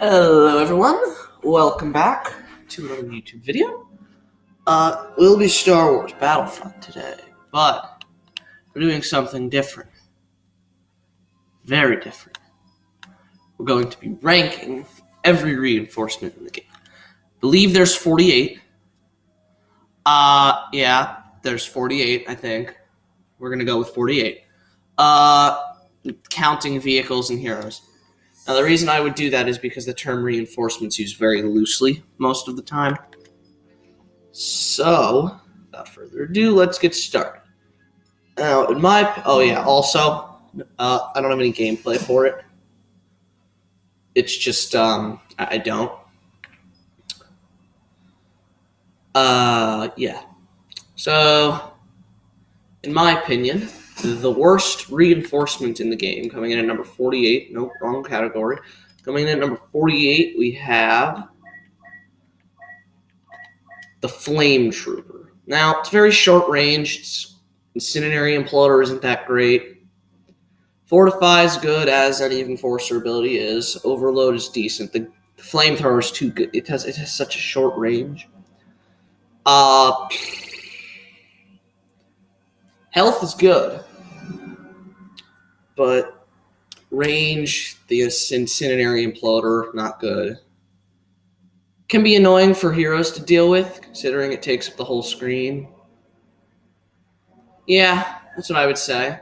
Hello everyone, welcome back to another YouTube video. We'll be Star Wars Battlefront today, but we're doing something different. Very different. We're going to be ranking every reinforcement in the game. I believe there's 48. Yeah, there's 48, I think. We're gonna go with 48. Counting vehicles and heroes. Now, the reason I would do that is because the term reinforcements used very loosely most of the time. So, without further ado, let's get started. Now, also, I don't have any gameplay for it. It's just, I don't. Yeah. So, in my opinion, the worst reinforcement in the game, coming in at number 48, no, wrong category. Coming in at number 48, we have the Flame Trooper. Now, it's very short range. Incendiary Imploder isn't that great. Fortify is good, as any Enforcer ability is. Overload is decent. The Flamethrower is too good. It has such a short range. Health is good, but range, the Incendiary Imploder, not good. Can be annoying for heroes to deal with, considering it takes up the whole screen. Yeah, that's what I would say.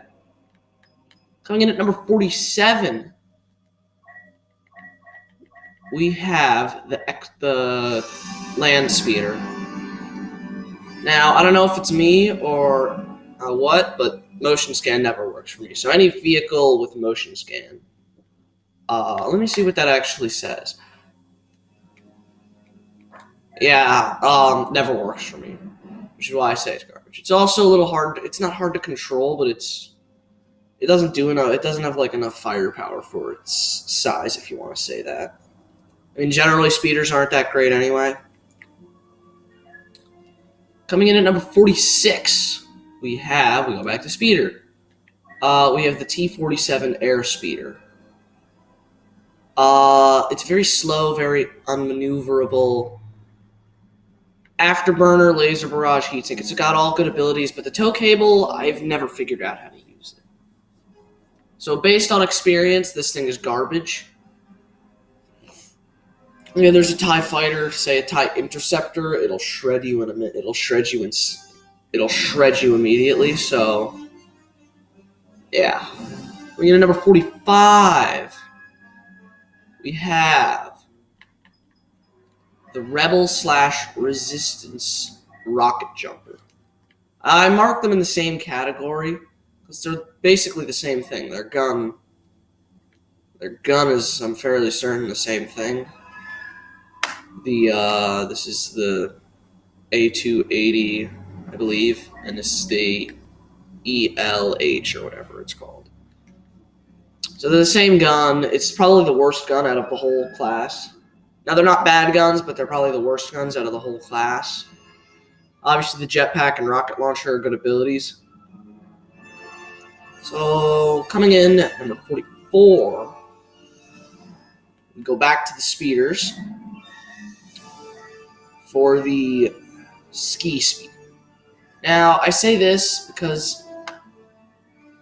Coming in at number 47, we have the Land Speeder. Now, I don't know if it's me or what, but motion scan never works for me. So any vehicle with motion scan. Let me see what that actually says. Yeah, never works for me, which is why I say it's garbage. It's also a little hard. It's not hard to control, but it doesn't do enough. It doesn't have like enough firepower for its size, if you want to say that. I mean, generally speeders aren't that great anyway. Coming in at number 46, we go back to speeder. We have the T-47 Air Speeder. It's very slow, very unmaneuverable. Afterburner, laser barrage, heatsink. It's got all good abilities, but the tow cable, I've never figured out how to use it. So based on experience, this thing is garbage. Yeah, there's a TIE fighter, say a TIE Interceptor. It'll shred you in a minute. It'll shred you immediately. So, yeah. We get to number 45. We have the Rebel/Resistance Rocket Jumper. I marked them in the same category because they're basically the same thing. Their gun is, I'm fairly certain, the same thing. This is the A280, I believe, and this is the ELH or whatever it's called. So they're the same gun. It's probably the worst gun out of the whole class. Now, they're not bad guns, but they're probably the worst guns out of the whole class. Obviously, the jetpack and rocket launcher are good abilities. So, coming in at number 44, we go back to the speeders for the Ski Speed. Now, I say this because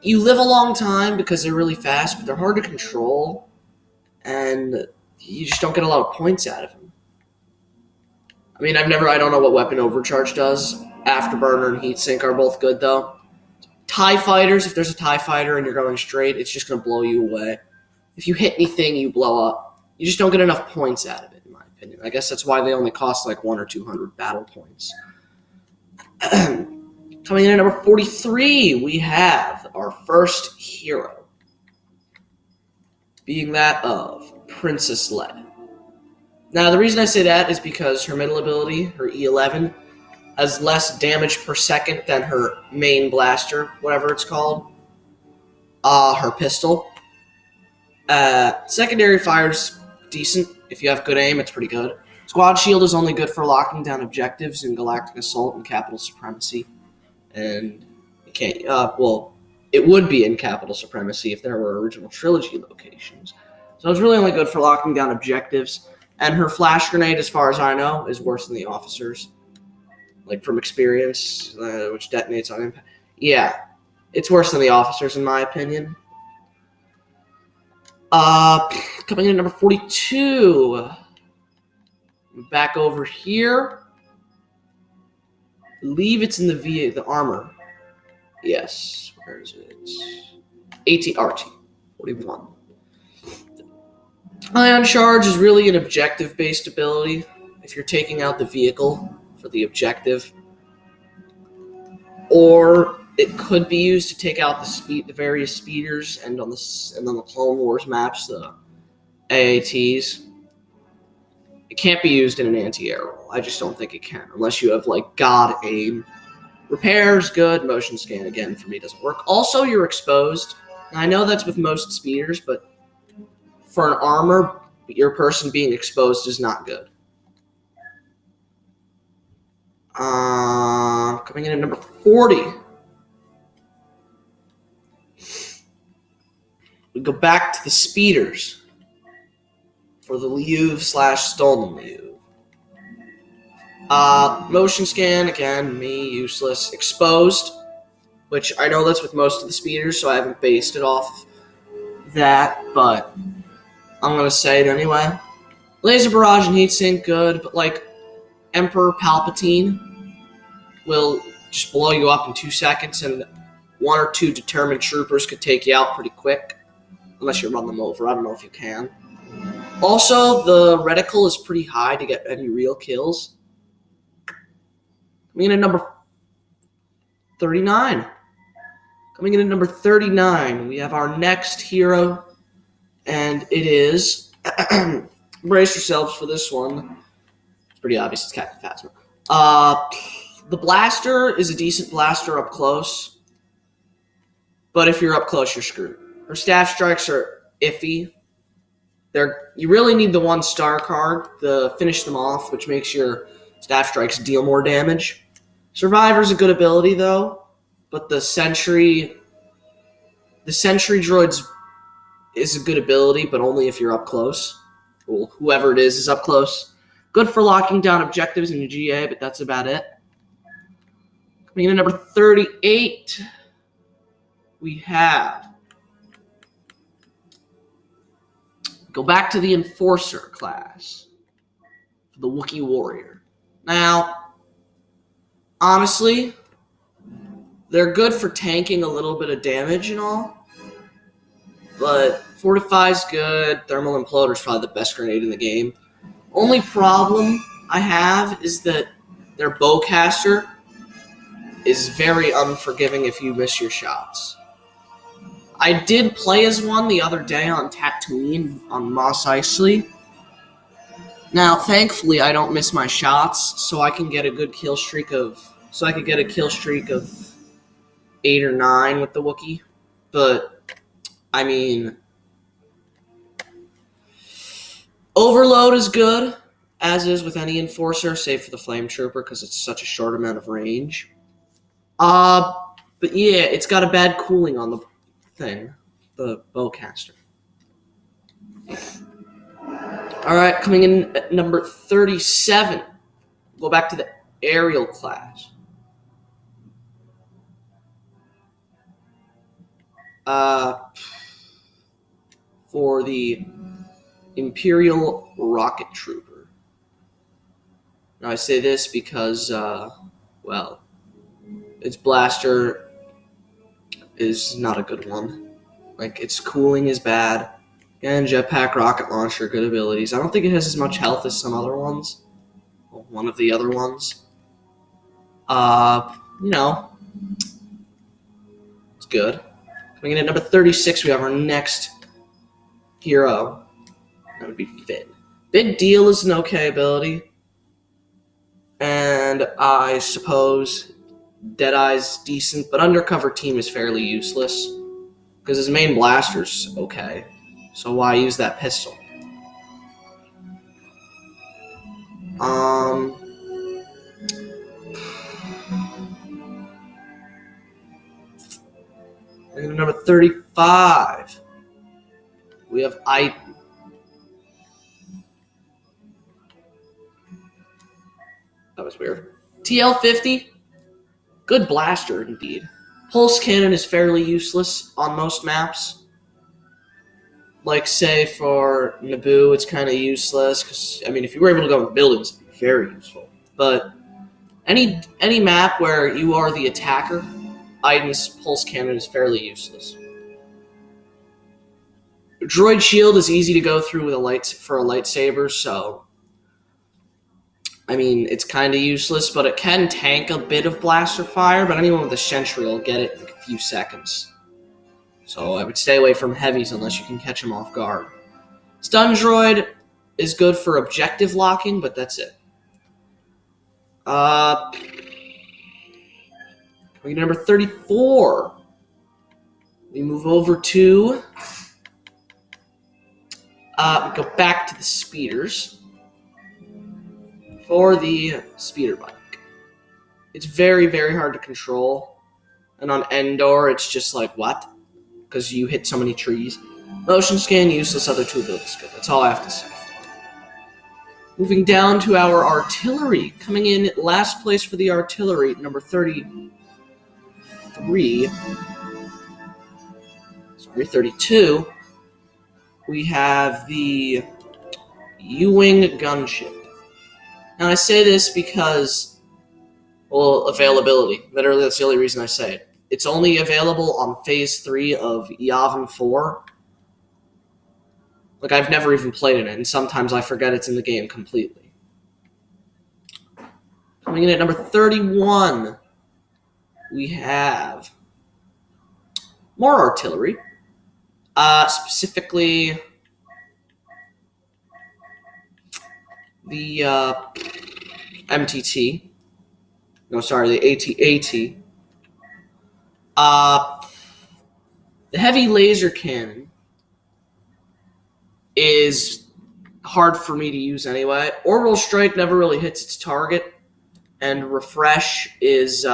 you live a long time because they're really fast, but they're hard to control, and you just don't get a lot of points out of them. I mean, I don't know what weapon overcharge does. Afterburner and heatsink are both good, though. TIE fighters, if there's a TIE fighter and you're going straight, it's just going to blow you away. If you hit anything, you blow up. You just don't get enough points out of it, in my opinion. I guess that's why they only cost like 100 or 200 battle points. Coming in at number 43, we have our first hero, being that of Princess Leia. Now, the reason I say that is because her middle ability, her E11, has less damage per second than her main blaster, whatever it's called, her pistol. Secondary fire's decent. If you have good aim, it's pretty good. Squad shield is only good for locking down objectives in Galactic Assault and Capital Supremacy. And you can't, it would be in Capital Supremacy if there were original trilogy locations. So it's really only good for locking down objectives. And her flash grenade, as far as I know, is worse than the officers. Like, from experience, which detonates on impact. Yeah, it's worse than the officers, in my opinion. Coming in at number 42. Back over here. I believe it's in the armor. Yes. Where is it? ATRT 41. Ion Charge is really an objective-based ability. If you're taking out the vehicle for the objective, or it could be used to take out the various speeders, and on the Clone Wars maps, the AATs. It can't be used in an anti-air roll. I just don't think it can, unless you have like God aim. Repairs, good. Motion scan, again, for me doesn't work. Also, you're exposed. And I know that's with most speeders, but for an armor, your person being exposed is not good. Coming in at number 40. We go back to the speeders for the Liuv/Stolen Liuv. Motion scan, again, me, useless. Exposed, which I know that's with most of the speeders, so I haven't based it off that, but I'm going to say it anyway. Laser barrage and heatsink, good, but like Emperor Palpatine will just blow you up in 2 seconds, and 1 or 2 determined troopers could take you out pretty quick, unless you run them over. I don't know if you can. Also, the reticle is pretty high to get any real kills. Coming in at number 39. Coming in at number 39, we have our next hero, and it is... brace yourselves for this one. It's pretty obvious it's Captain Phasma. The blaster is a decent blaster up close, but if you're up close, you're screwed. Her staff strikes are iffy. You really need the 1-star card to finish them off, which makes your staff strikes deal more damage. Survivor's a good ability, though, but the Sentry droids is a good ability, but only if you're up close. Well, whoever it is up close. Good for locking down objectives in your GA, but that's about it. Coming in at number 38, we have... Go back to the Enforcer class. The Wookiee Warrior. Now, honestly, they're good for tanking a little bit of damage and all, but Fortify's good. Thermal Imploder's probably the best grenade in the game. Only problem I have is that their bowcaster is very unforgiving if you miss your shots. I did play as one the other day on Tatooine on Mos Eisley. Now, thankfully, I don't miss my shots, so I can get a good kill streak of... So I could get a kill streak of 8 or 9 with the Wookiee. But, I mean... Overload is good, as is with any Enforcer, save for the Flame Trooper, because it's such a short amount of range. But yeah, it's got a bad cooling on the thing, the bowcaster. Alright, coming in at number 37. Go back to the aerial class. For the Imperial Rocket Trooper. Now I say this because, well, its blaster is not a good one. Like, its cooling is bad. And jetpack rocket launcher, good abilities. I don't think it has as much health as some other ones. Well, one of the other ones. You know, it's good. Coming in at number 36, we have our next hero. That would be Finn. Big Deal is an okay ability. And I suppose Deadeye's decent, but Undercover Team is fairly useless. Because his main blaster's okay. So why use that pistol? And number 35. We have Iden. That was weird. TL-50, good blaster indeed. Pulse cannon is fairly useless on most maps. Like, say, for Naboo, it's kind of useless, because, I mean, if you were able to go in buildings, it'd be very useful. But any map where you are the attacker, Iden's pulse cannon is fairly useless. Droid shield is easy to go through with for a lightsaber, so I mean, it's kind of useless, but it can tank a bit of blaster fire, but anyone with a sentry will get it in like a few seconds. So I would stay away from heavies unless you can catch them off guard. Stun droid is good for objective locking, but that's it. Number 34. We move over to... we go back to the speeders. For the speeder bike. It's very, very hard to control. And on Endor, it's just like, what? Because you hit so many trees. Motion scan, useless, other two abilities good. That's all I have to say. Moving down to our artillery. Coming in last place for the artillery, number 32. We have the U-Wing gunship. Now, I say this because, well, availability. Literally, that's the only reason I say it. It's only available on Phase 3 of Yavin 4. Like, I've never even played in it, and sometimes I forget it's in the game completely. Coming in at number 31, we have more artillery. Specifically... the MTT. No, sorry, the AT-AT. The heavy laser cannon is hard for me to use anyway. Orbital strike never really hits its target, and refresh is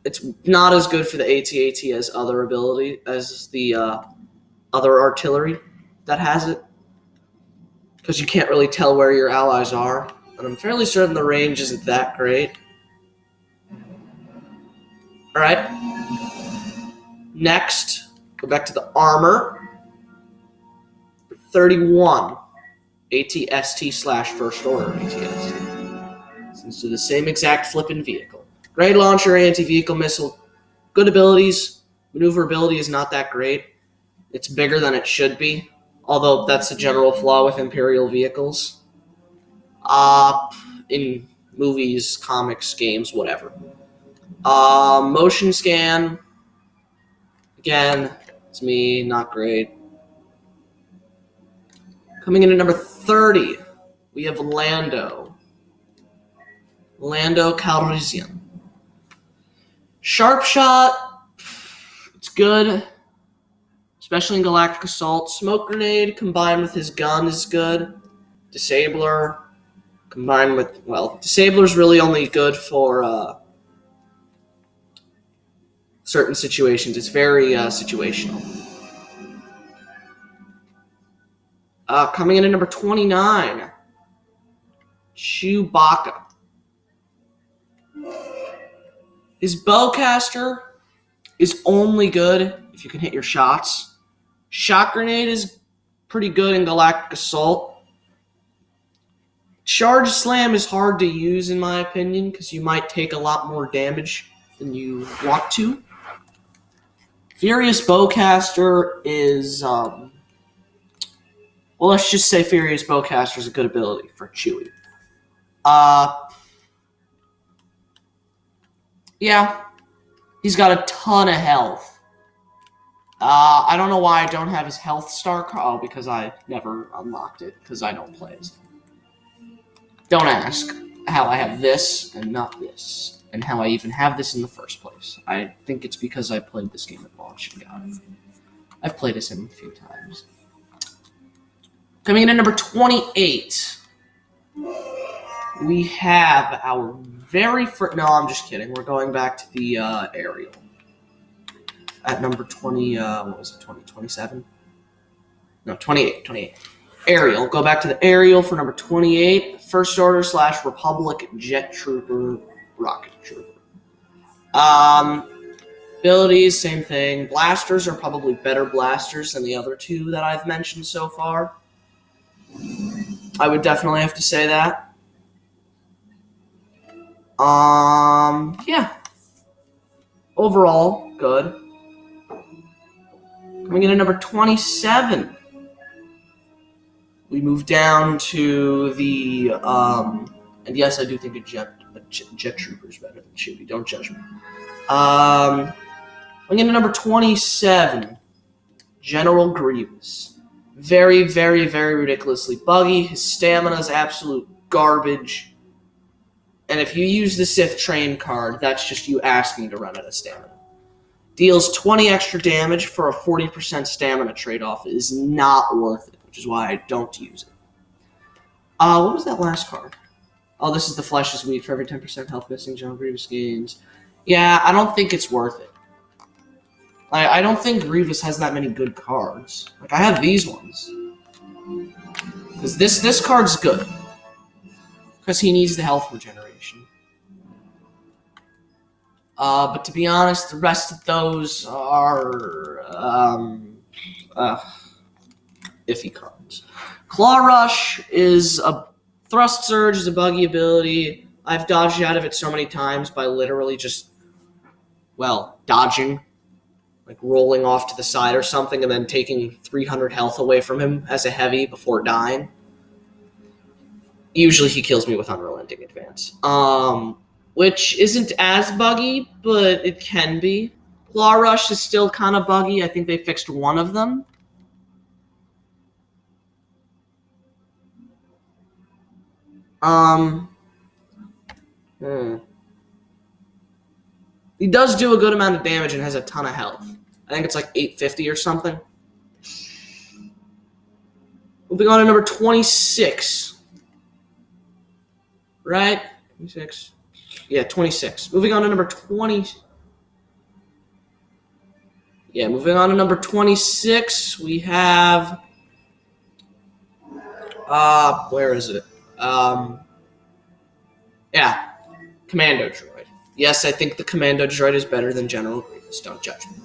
it's not as good for the AT-AT as other ability as the other artillery that has it. Because you can't really tell where your allies are. And I'm fairly certain the range isn't that great. Alright. Next, go back to the armor. 31. AT-ST/First Order AT-ST. Since they're the same exact flippin' vehicle. Grenade launcher, anti-vehicle missile. Good abilities. Maneuverability is not that great. It's bigger than it should be. Although that's a general flaw with Imperial vehicles. In movies, comics, games, whatever. Motion scan. Again, it's me, not great. Coming in at number 30, we have Lando. Lando Calrissian. Sharp shot. It's good. Especially in Galactic Assault. Smoke grenade combined with his gun is good. Disabler combined with... Well, Disabler's really only good for certain situations. It's very situational. Coming in at number 29. Chewbacca. His bowcaster is only good if you can hit your shots. Shock grenade is pretty good in Galactic Assault. Charge slam is hard to use in my opinion because you might take a lot more damage than you want to. Furious bowcaster is well, let's just say Furious bowcaster is a good ability for Chewie. Yeah, he's got a ton of health. I don't know why I don't have his health star card. Oh, because I never unlocked it, because I don't play as him. Don't ask how I have this and not this, and how I even have this in the first place. I think it's because I played this game at launch and got it. I've played as him a few times. Coming in at number 28, we have our very first... No, I'm just kidding. We're going back to the aerial. At number 20, what was it, 27? No, 28. Aerial. Go back to the Aerial for number 28. First Order / Republic Jet Trooper, Rocket Trooper. Abilities, same thing. Blasters are probably better blasters than the other two that I've mentioned so far. I would definitely have to say that. Yeah. Overall, good. Coming in at number 27. We move down to the, and yes, I do think a jet trooper is better than Chewie. Don't judge me. Coming in at number 27. General Grievous. Very, very, very ridiculously buggy. His stamina is absolute garbage. And if you use the Sith Train card, that's just you asking to run out of stamina. Deals 20 extra damage for a 40% stamina trade-off. It is not worth it, which is why I don't use it. What was that last card? Oh, this is the Flesh is Weak. For every 10% health missing, General Grievous gains. Yeah, I don't think it's worth it. I don't think Grievous has that many good cards. Like, I have these ones. Because this card's good. Because he needs the health regeneration. But to be honest, the rest of those are iffy cards. Claw Rush is a Thrust Surge is a buggy ability. I've dodged out of it so many times by literally just, dodging. Like rolling off to the side or something and then taking 300 health away from him as a heavy before dying. Usually he kills me with Unrelenting Advance. Which isn't as buggy, but it can be. Claw Rush is still kind of buggy. I think they fixed one of them. He does do a good amount of damage and has a ton of health. I think it's like 850 or something. Moving on to number 26. Right? 26. Yeah, 26. Moving on to number 20. Yeah, moving on to number 26, we have... where is it? Yeah, Commando Droid. Yes, I think the Commando Droid is better than General Grievous. Don't judge me.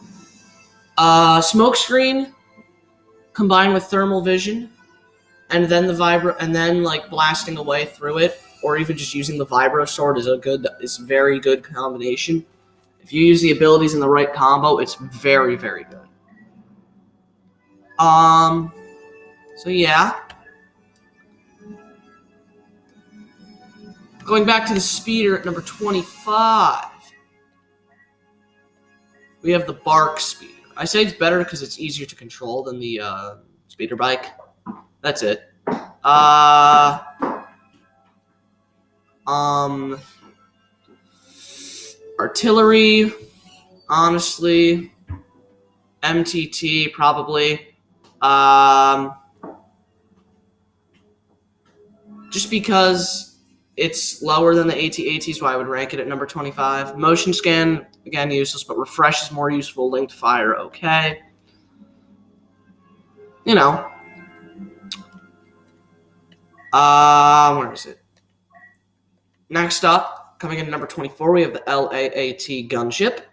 Smokescreen combined with thermal vision, and then the vibro, and then like blasting away through it, or even just using the vibro sword is a very good combination. If you use the abilities in the right combo, it's very, very good. So yeah. Going back to the speeder at number 25. We have the Bark speeder. I say it's better because it's easier to control than the speeder bike. That's it. Artillery, honestly. MTT, probably. Just because it's lower than the AT-AT is why I would rank it at number 25. Motion scan, again, useless, but refresh is more useful. Linked fire, okay. You know. Where is it? Next up, coming in at number 24, we have the LAAT gunship.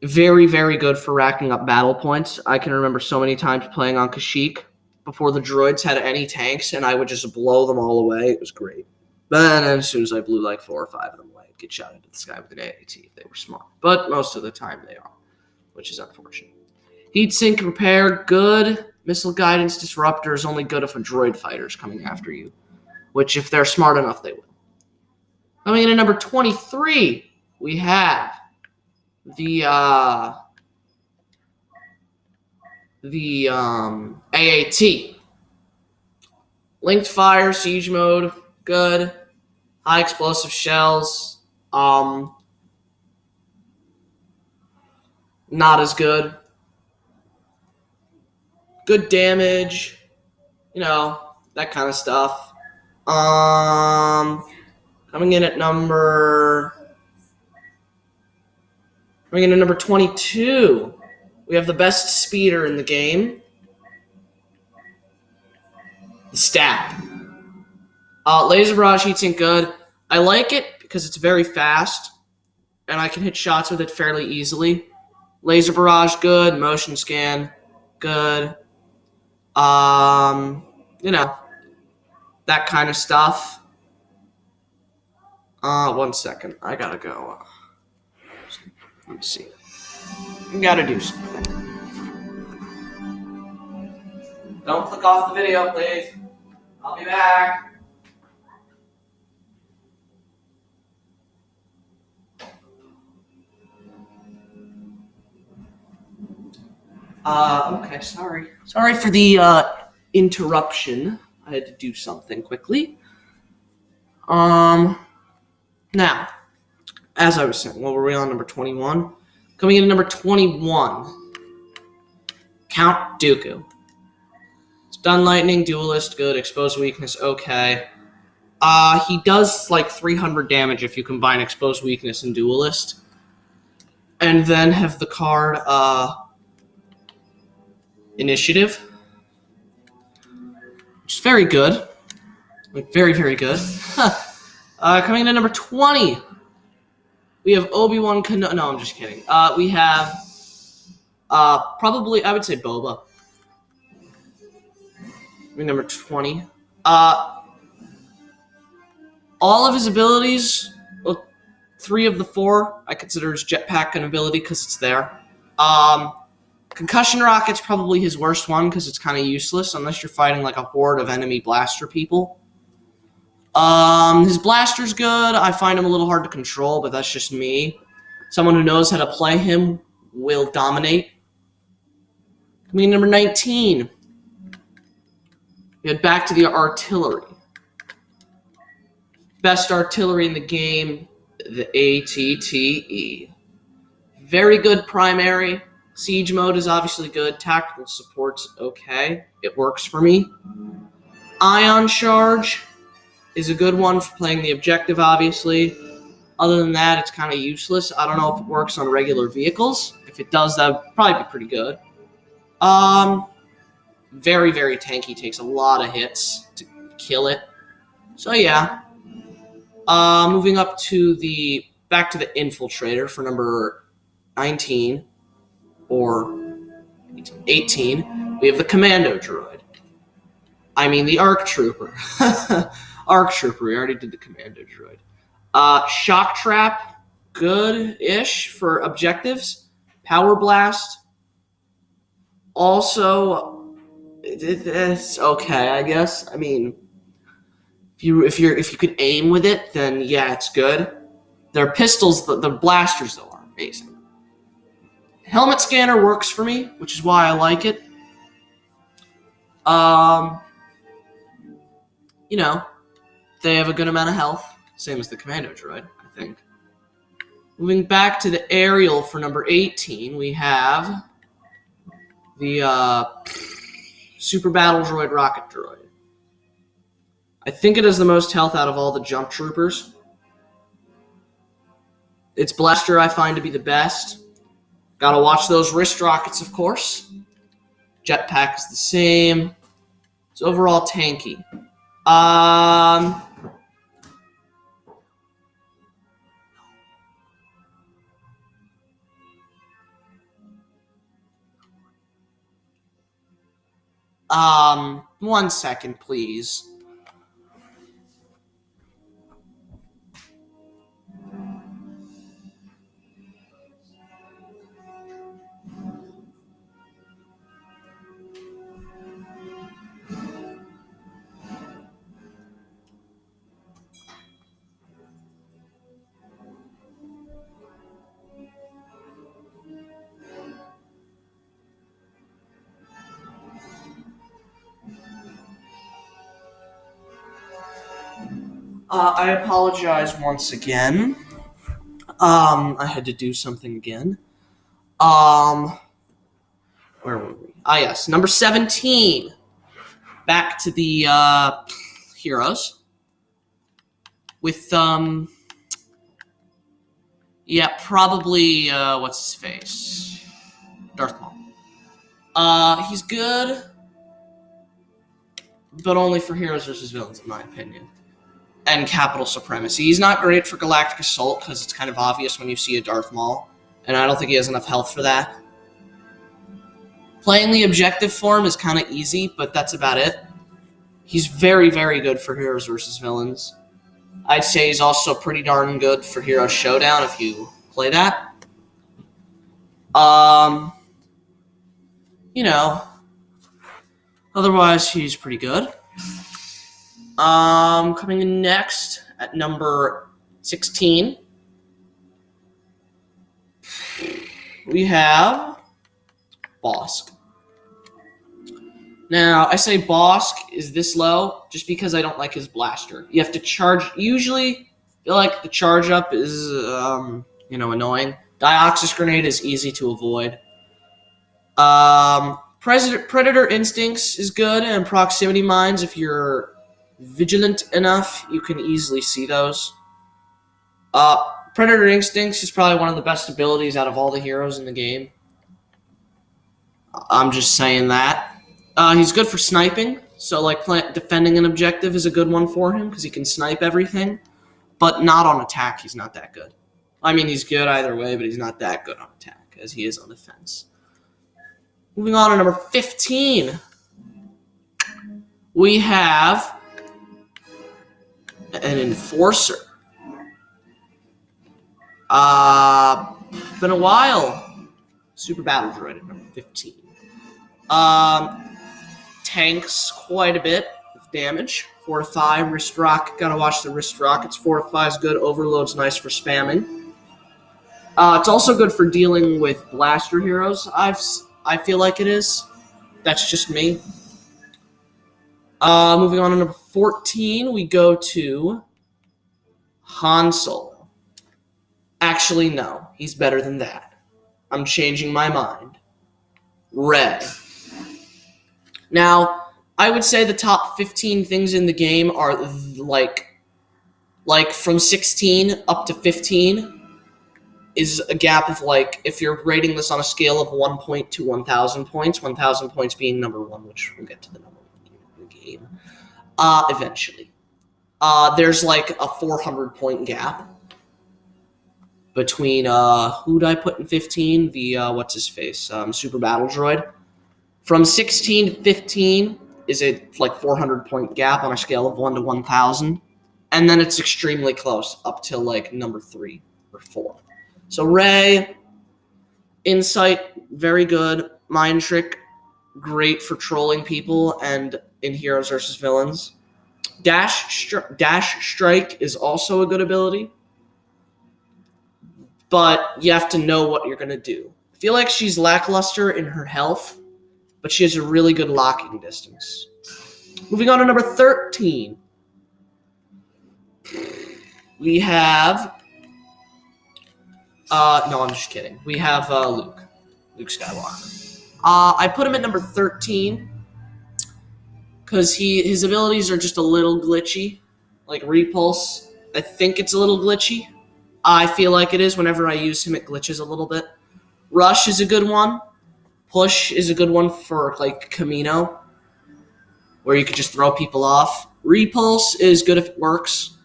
Very, very good for racking up battle points. I can remember so many times playing on Kashyyyk before the droids had any tanks, and I would just blow them all away. It was great. But then as soon as I blew like 4 or 5 of them away, I'd get shot into the sky with an AAT if they were smart. But most of the time they are, which is unfortunate. Heatsink repair, good. Missile guidance disruptor is only good if a droid fighter is coming after you, which if they're smart enough, they will. Coming in at number 23, we have the AAT. Linked fire, siege mode, good. High explosive shells, not as good. Good damage, that kind of stuff. Coming in at number 22, we have the best speeder in the game. Stab. Laser barrage heatsink good. I like it because it's very fast, and I can hit shots with it fairly easily. Laser barrage good. Motion scan good. You know, that kind of stuff. 1 second. I gotta go. Let me see. I gotta do something. Don't click off the video, please. I'll be back. Okay, sorry. Sorry for the interruption. I had to do something quickly. Now, as I was saying, what were we on, number 21? Coming in at number 21, Count Dooku. Stun lightning, duelist, good. Exposed weakness, okay. He does like 300 damage if you combine exposed weakness and duelist. And then have the card, initiative, which is very good. Like, very, very good. Coming in at number 20, we have ObiWan Kenobi. No, I'm just kidding. We have, probably, I would say Boba. Number 20. All of his abilities, well, 3 of the 4, I consider his jetpack an ability because it's there. Concussion rocket's probably his worst one because it's kind of useless unless you're fighting like a horde of enemy blaster people. His blaster's good. I find him a little hard to control, but that's just me. Someone who knows how to play him will dominate. Coming in number 19. We head back to the artillery. Best artillery in the game, the ATTE. Very good primary. Siege mode is obviously good. Tactical support's okay. It works for me. Ion charge is a good one for playing the objective, obviously. Other than that, it's kind of useless. I don't know if it works on regular vehicles. If it does, that would probably be pretty good. Very, very tanky. Takes a lot of hits to kill it. So yeah. Moving up to back to the Infiltrator for number 19 or 18. We have the Commando droid. I mean the ARC Trooper. ARC Trooper. We already did the Commando droid. Shock Trap, good-ish for objectives. Power Blast, also, it's okay, I guess. I mean, if you could aim with it, then yeah, it's good. Their pistols, the blasters though, are amazing. Helmet scanner works for me, which is why I like it. You know, they have a good amount of health, same as the Commando droid, I think. Moving back to the aerial for number 18, we have the Super Battle Droid Rocket Droid. I think it has the most health out of all the jump troopers. Its blaster I find to be the best. Gotta watch those wrist rockets, of course. Jetpack is the same. It's overall tanky. One second, please. I apologize once again. I had to do something again. Where were we? Yes, number 17. Back to the heroes. With yeah, probably what's his face? Darth Maul. He's good. but only for heroes versus villains, in my opinion. And Capital Supremacy. He's not great for Galactic Assault because it's kind of obvious when you see a Darth Maul, and I don't think he has enough health for that. Playing the objective form is kind of easy, but that's about it. He's very, very good for heroes versus villains. I'd say he's also pretty darn good for Hero Showdown if you play that. You know, otherwise he's pretty good. Coming in next at number 16, we have Bosk. Now, I say Bosk is this low just because I don't like his blaster. You have to charge. Usually, I feel like the charge up is, annoying. Dioxis Grenade is easy to avoid. Predator Instincts is good, and Proximity Mines, if you're vigilant enough, you can easily see those. Predator Instincts is probably one of the best abilities out of all the heroes in the game. I'm just saying that. He's good for sniping, so defending an objective is a good one for him because he can snipe everything, but not on attack. He's not that good. I mean, he's good either way, but he's not that good on attack as he is on defense. Moving on to number 15, we have an Enforcer. Been a while. Super Battle Droid at number 15. Tanks quite a bit of damage. Fortify, Wrist Rock. Gotta watch the Wrist Rockets. Fortify is good. Overload's nice for spamming. It's also good for dealing with blaster heroes. I feel like it is. That's just me. Moving on to number 14, we go to Han Solo. Actually, no. He's better than that. I'm changing my mind. Rey. Now, I would say the top 15 things in the game are like from 16 up to 15 is a gap of if you're rating this on a scale of 1 point to 1,000 points, 1,000 points being number 1, which we'll get to the number 1 in the game eventually. There's a 400-point gap between who did I put in 15? The what's-his-face? Super Battle Droid. From 16 to 15 is a 400-point gap on a scale of 1 to 1,000. And then it's extremely close up to number 3 or 4. So Rey, Insight, very good. Mind Trick, great for trolling people and in Heroes versus Villains. Dash Strike is also a good ability. But you have to know what you're going to do. I feel like she's lackluster in her health, but she has a really good locking distance. Moving on to number 13. We have... no, I'm just kidding. We have Luke Skywalker. I put him at number 13 because his abilities are just a little glitchy. Like Repulse, I think it's a little glitchy. I feel like it is. Whenever I use him, it glitches a little bit. Rush is a good one. Push is a good one for Commando, where you could just throw people off. Repulse is good if it works.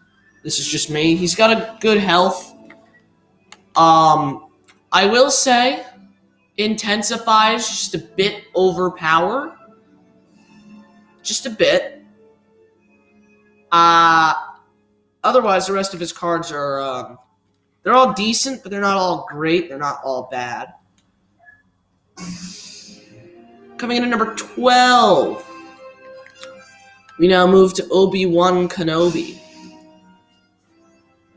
This is just me. He's got a good health. I will say, Intensifies just a bit overpowered. Just a bit. Otherwise, the rest of his cards are, they're all decent, but they're not all great. They're not all bad. Coming in at number 12, we now move to ObiWan Kenobi.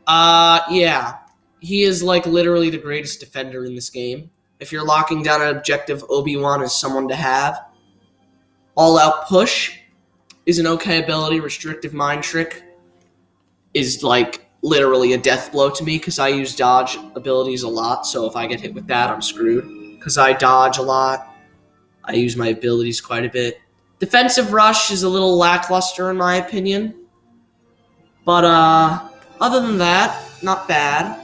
Yeah. He is, literally the greatest defender in this game. If you're locking down an objective, Obi-Wan is someone to have. All-Out Push is an okay ability. Restrictive Mind Trick is, literally a death blow to me because I use dodge abilities a lot, so if I get hit with that, I'm screwed. Because I dodge a lot. I use my abilities quite a bit. Defensive Rush is a little lackluster in my opinion. But, other than that, not bad.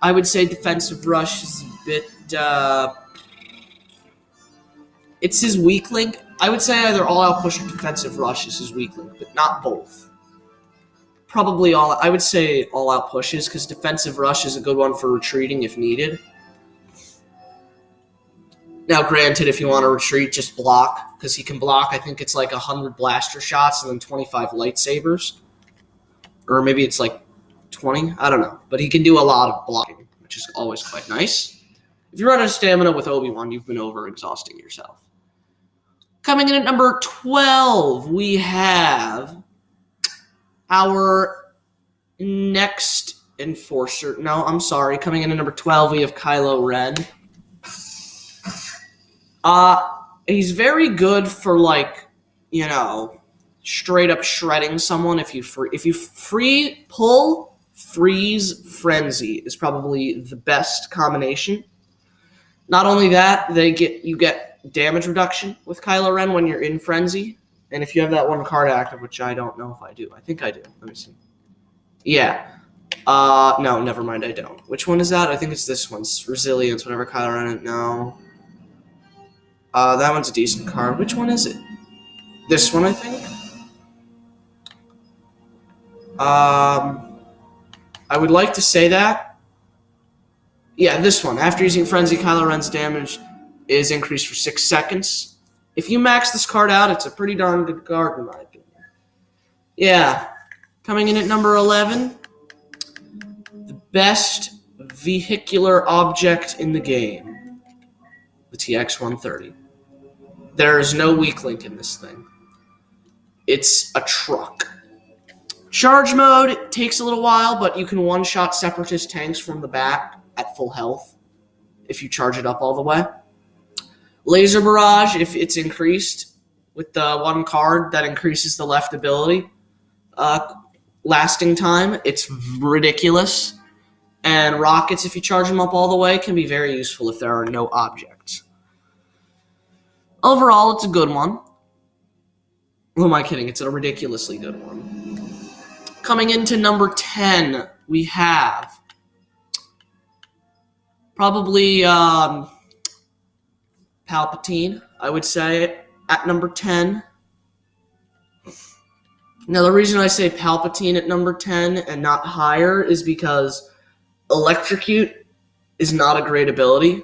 I would say Defensive Rush is a bit, it's his weak link. I would say either all-out push or defensive rush is his weak link, but not both. Probably I would say all-out pushes, because defensive rush is a good one for retreating if needed. Now, granted, if you want to retreat, just block, because he can block, I think it's like 100 blaster shots and then 25 lightsabers. Or maybe it's like 20, I don't know. But he can do a lot of blocking, which is always quite nice. If you run out of stamina with ObiWan, you've been over-exhausting yourself. Coming in at number 12, we have our next enforcer. No, I'm sorry. Coming in at number 12, we have Kylo Ren. He's very good for, like, you know, straight up shredding someone. If you free pull, freeze, frenzy is probably the best combination. Not only that, you get damage reduction with Kylo Ren when you're in frenzy, and if you have that one card active, which I don't know if I do. I think I do. Let me see. Yeah. No, never mind. I don't. Which one is that? I think it's this one's resilience. Whatever Kylo Ren. No. That one's a decent card. Which one is it? This one, I think. I would like to say that. Yeah, this one. After using Frenzy, Kylo Ren's damage is increased for 6 seconds. If you max this card out, it's a pretty darn good card, in my opinion. Yeah. Coming in at number 11, the best vehicular object in the game, the TX-130. There is no weak link in this thing. It's a truck. Charge mode takes a little while, but you can one-shot Separatist tanks from the back at full health if you charge it up all the way. Laser Barrage, if it's increased with the one card that increases the left ability. Lasting time, it's ridiculous. And Rockets, if you charge them up all the way, can be very useful if there are no objects. Overall, it's a good one. Who am I kidding? It's a ridiculously good one. Coming into number 10, we have probably Palpatine, I would say, at number 10. Now, the reason I say Palpatine at number 10 and not higher is because Electrocute is not a great ability.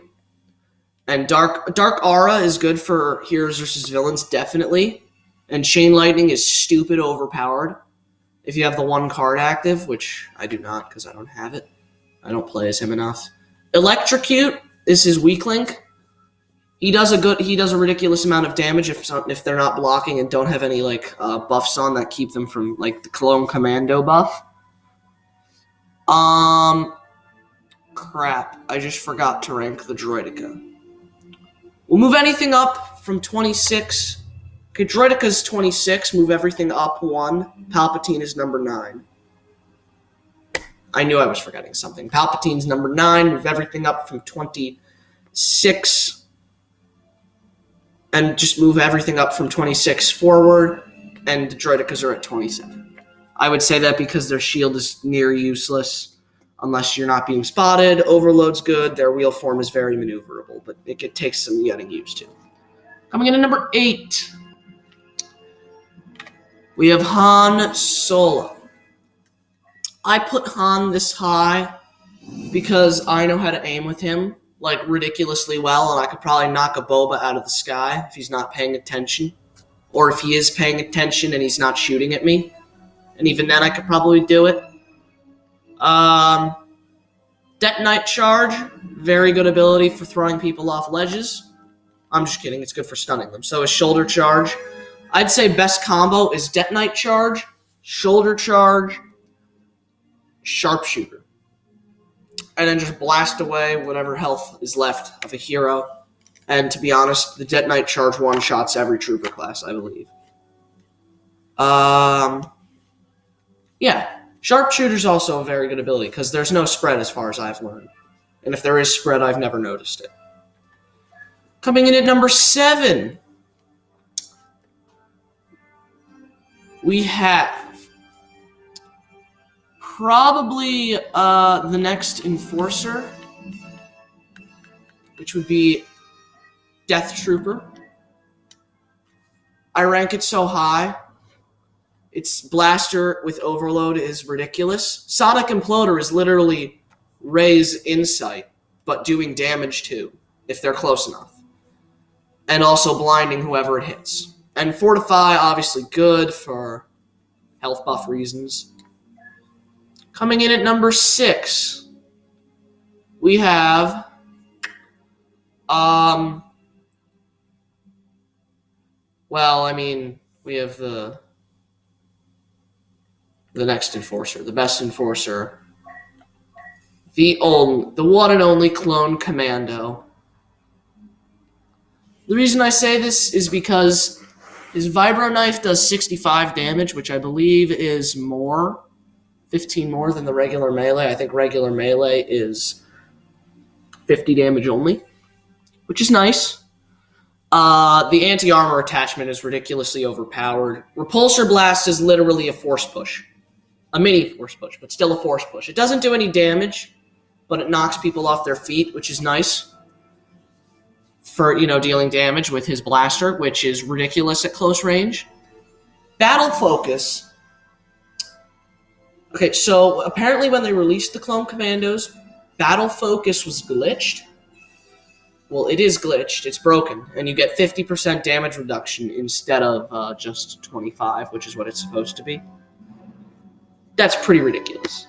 And Dark Aura is good for heroes versus villains, definitely. And Chain Lightning is stupid overpowered if you have the one card active, which I do not because I don't have it. I don't play as him enough. Electrocute is his weak link. He does a ridiculous amount of damage if they're not blocking and don't have any buffs on that keep them from the Clone Commando buff. Crap, I just forgot to rank the Droideka. We'll move anything up from 26. Okay, Droideka's 26, move everything up 1. Palpatine is number 9. I knew I was forgetting something. Palpatine's number 9, move everything up from 26. And just move everything up from 26 forward, and the Droidekas are at 27. I would say that because their shield is near useless, unless you're not being spotted. Overload's good, their wheel form is very maneuverable, but it takes some getting used to. Coming in at number 8, we have Han Solo. I put Han this high because I know how to aim with him ridiculously well, and I could probably knock a boba out of the sky if he's not paying attention. Or if he is paying attention and he's not shooting at me. And even then I could probably do it. Detonite Charge, very good ability for throwing people off ledges. I'm just kidding, it's good for stunning them. So is Shoulder Charge. I'd say best combo is Detonite Charge, Shoulder Charge, Sharpshooter. And then just blast away whatever health is left of a hero. And to be honest, the Detonite Charge one-shots every trooper class, I believe. Yeah. Sharpshooter's also a very good ability, because there's no spread as far as I've learned. And if there is spread, I've never noticed it. Coming in at number 7, we have probably the next Enforcer, which would be Death Trooper. I rank it so high. Its blaster with overload is ridiculous. Sonic Imploder is literally Rey's insight, but doing damage too, if they're close enough. And also blinding whoever it hits. And Fortify, obviously good for health buff reasons. Coming in at number 6, we have we have the next Enforcer, the best Enforcer, the one and only clone Commando. The reason I say this is because his Vibro Knife does 65 damage, which I believe is 15 more than the regular melee. I think regular melee is 50 damage only, which is nice. The anti-armor attachment is ridiculously overpowered. Repulsor Blast is literally a force push. A mini force push, but still a force push. It doesn't do any damage, but it knocks people off their feet, which is nice for, dealing damage with his blaster, which is ridiculous at close range. Battle Focus. Okay, so apparently when they released the Clone Commandos, Battle Focus was glitched. Well, it is glitched. It's broken, and you get 50% damage reduction instead of just 25, which is what it's supposed to be. That's pretty ridiculous.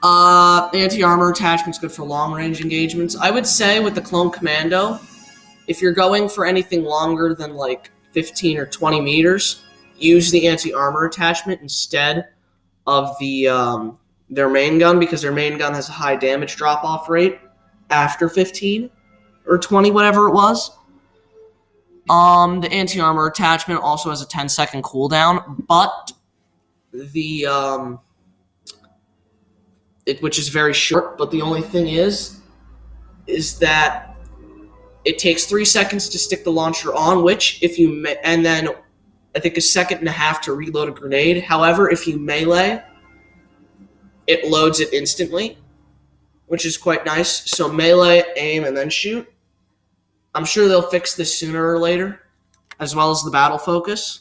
Anti-armor attachment's good for long-range engagements. I would say with the Clone Commando, if you're going for anything longer than like 15 or 20 meters, use the anti-armor attachment instead of their main gun, because their main gun has a high damage drop-off rate after 15 or 20, whatever it was. The anti-armor attachment also has a 10-second cooldown, but which is very short, but the only thing is that it takes 3 seconds to stick the launcher on, which and then I think 1.5 seconds to reload a grenade. However, if you melee, it loads it instantly, which is quite nice. So melee, aim, and then shoot. I'm sure they'll fix this sooner or later, as well as the battle focus.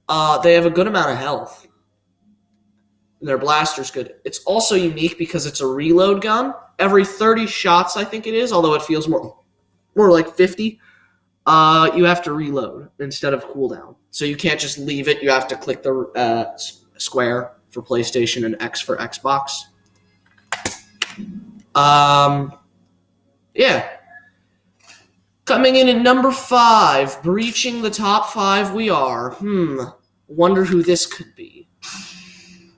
They have a good amount of health. Their blaster's good. It's also unique because it's a reload gun. Every 30 shots, I think it is, although it feels more like 50, you have to reload instead of cooldown. So you can't just leave it. You have to click the square for PlayStation and X for Xbox. Yeah. Coming in at number 5, breaching the top 5 we are. Wonder who this could be.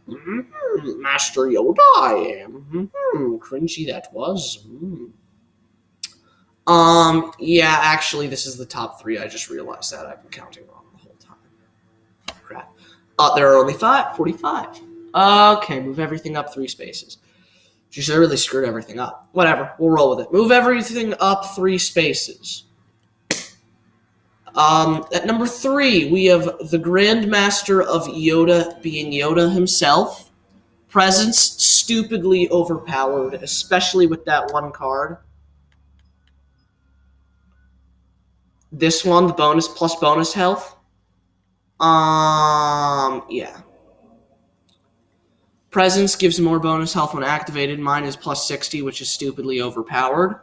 Master Yoda I am. Cringy that was. Yeah, actually, this is the top 3. I just realized that. I've been counting wrong the whole time. Crap. There are only 45. Okay, move everything up 3 spaces. Jeez, I really screwed everything up. Whatever, we'll roll with it. Move everything up 3 spaces. At number 3, we have the Grandmaster of Yoda being Yoda himself. Presence, stupidly overpowered, especially with that one card. This one, the bonus health. Yeah. Presence gives more bonus health when activated. Mine is plus 60, which is stupidly overpowered.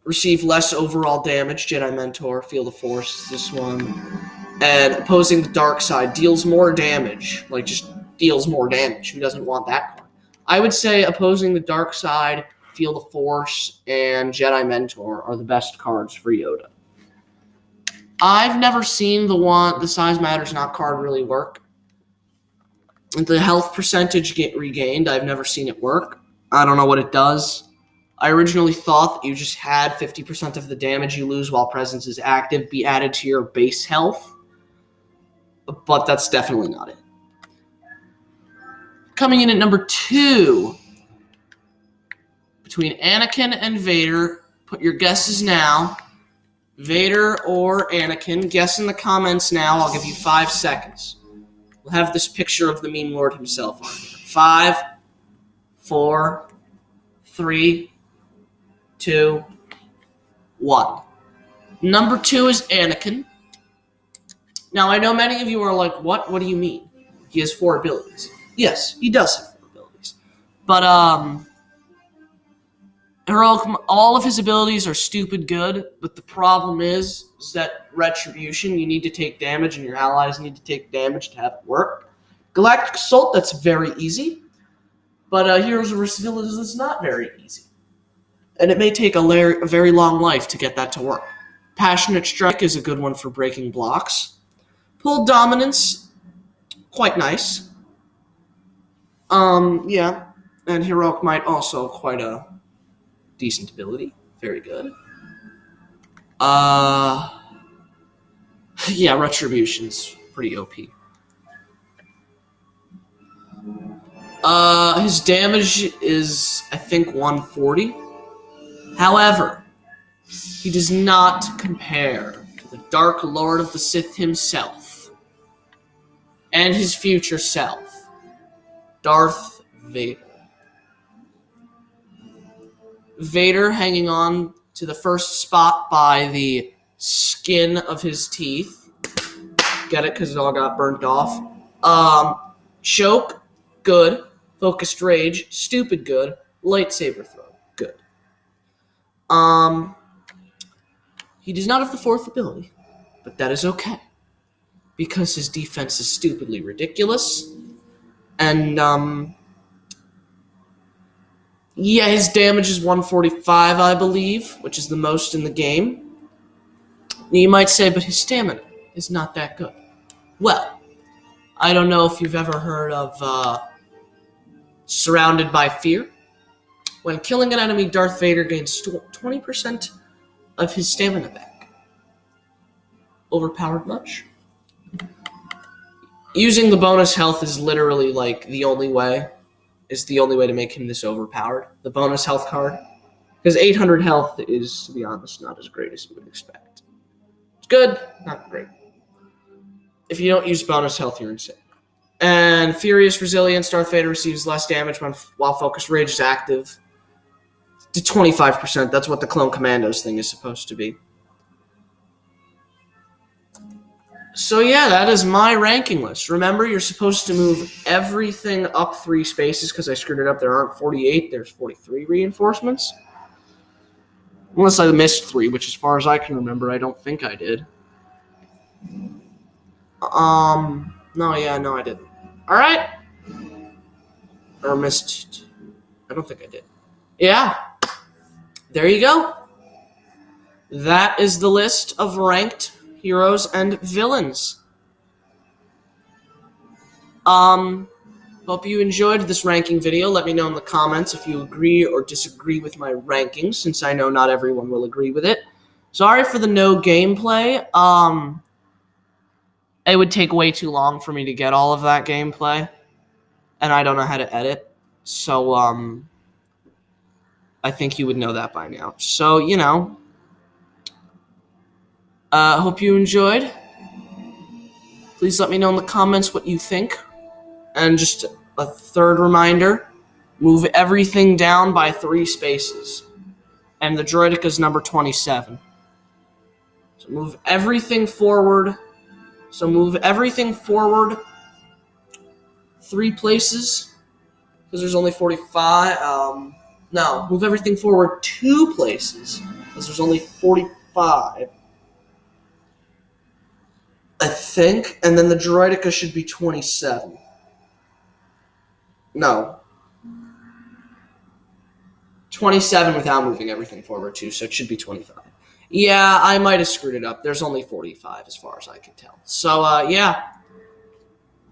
Receive less overall damage. Jedi Mentor, Feel the Force, this one. And opposing the dark side deals more damage. Like, just deals more damage. Who doesn't want that card? I would say opposing the dark side, Feel the Force, and Jedi Mentor are the best cards for Yoda. I've never seen the Size Matters Not card really work. The health percentage get regained. I've never seen it work. I don't know what it does. I originally thought that you just had 50% of the damage you lose while presence is active be added to your base health, but that's definitely not it. Coming in at number 2, between Anakin and Vader, put your guesses now. Vader or Anakin, guess in the comments now. I'll give you 5 seconds. We'll have this picture of the meme lord himself on here. 5, 4, 3, 2, 1. Number 2 is Anakin. Now, I know many of you are like, what? What do you mean? He has 4 abilities. Yes, he does have 4 abilities. But, all of his abilities are stupid good, but the problem is that Retribution, you need to take damage, and your allies need to take damage to have it work. Galactic Assault, that's very easy. But Heroes vs. Villains is not very easy. And it may take a very long life to get that to work. Passionate Strike is a good one for breaking blocks. Pull Dominance, quite nice. Yeah. And Heroic Might also quite a decent ability. Very good. Yeah, Retribution's pretty OP. His damage is, I think, 140. However, he does not compare to the Dark Lord of the Sith himself and his future self, Darth Vader. Vader hanging on to the first spot by the skin of his teeth. Get it? Because it all got burnt off. Choke, good. Focused Rage, stupid good. Lightsaber throw, good. He does not have the 4th ability, but that is okay. Because his defense is stupidly ridiculous. And, yeah, his damage is 145, I believe, which is the most in the game. You might say, but his stamina is not that good. Well, I don't know if you've ever heard of Surrounded by Fear. When killing an enemy, Darth Vader gains 20% of his stamina back. Overpowered much? Using the bonus health is literally like the only way to make him this overpowered. The bonus health card. Because 800 health is, to be honest, not as great as you would expect. It's good, not great. If you don't use bonus health, you're insane. And Furious Resilience, Darth Vader receives less damage while Focused Rage is active. To 25%, that's what the Clone Commandos thing is supposed to be. So yeah, that is my ranking list. Remember, you're supposed to move everything up 3 spaces, because I screwed it up. There aren't 48, there's 43 reinforcements. Unless I missed 3, which as far as I can remember, I don't think I did. No, I didn't. Alright. Or missed. I don't think I did. Yeah. There you go. That is the list of ranked heroes and villains. Hope you enjoyed this ranking video. Let me know in the comments if you agree or disagree with my rankings, since I know not everyone will agree with it. Sorry for the no gameplay. It would take way too long for me to get all of that gameplay, and I don't know how to edit. So, I think you would know that by now. So, hope you enjoyed. Please let me know in the comments what you think. And just a third reminder, move everything down by 3 spaces. And the Droideka is number 27. So move everything forward. 3 places. Because there's only 45. No, move everything forward 2 places. Because there's only 45. I think. And then the Droideka should be 27. No. 27 without moving everything forward, too, so it should be 25. Yeah, I might have screwed it up. There's only 45 as far as I can tell. So, yeah.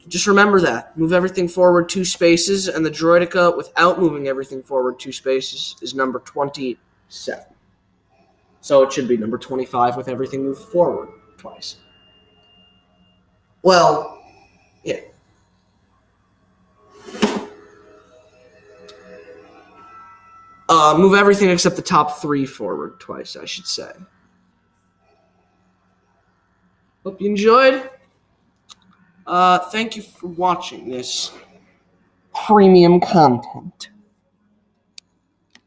Just remember that. Move everything forward 2 spaces, and the Droideka, without moving everything forward 2 spaces, is number 27. So it should be number 25 with everything moved forward twice. Well, yeah. Move everything except the top 3 forward twice, I should say. Hope you enjoyed. Thank you for watching this premium content.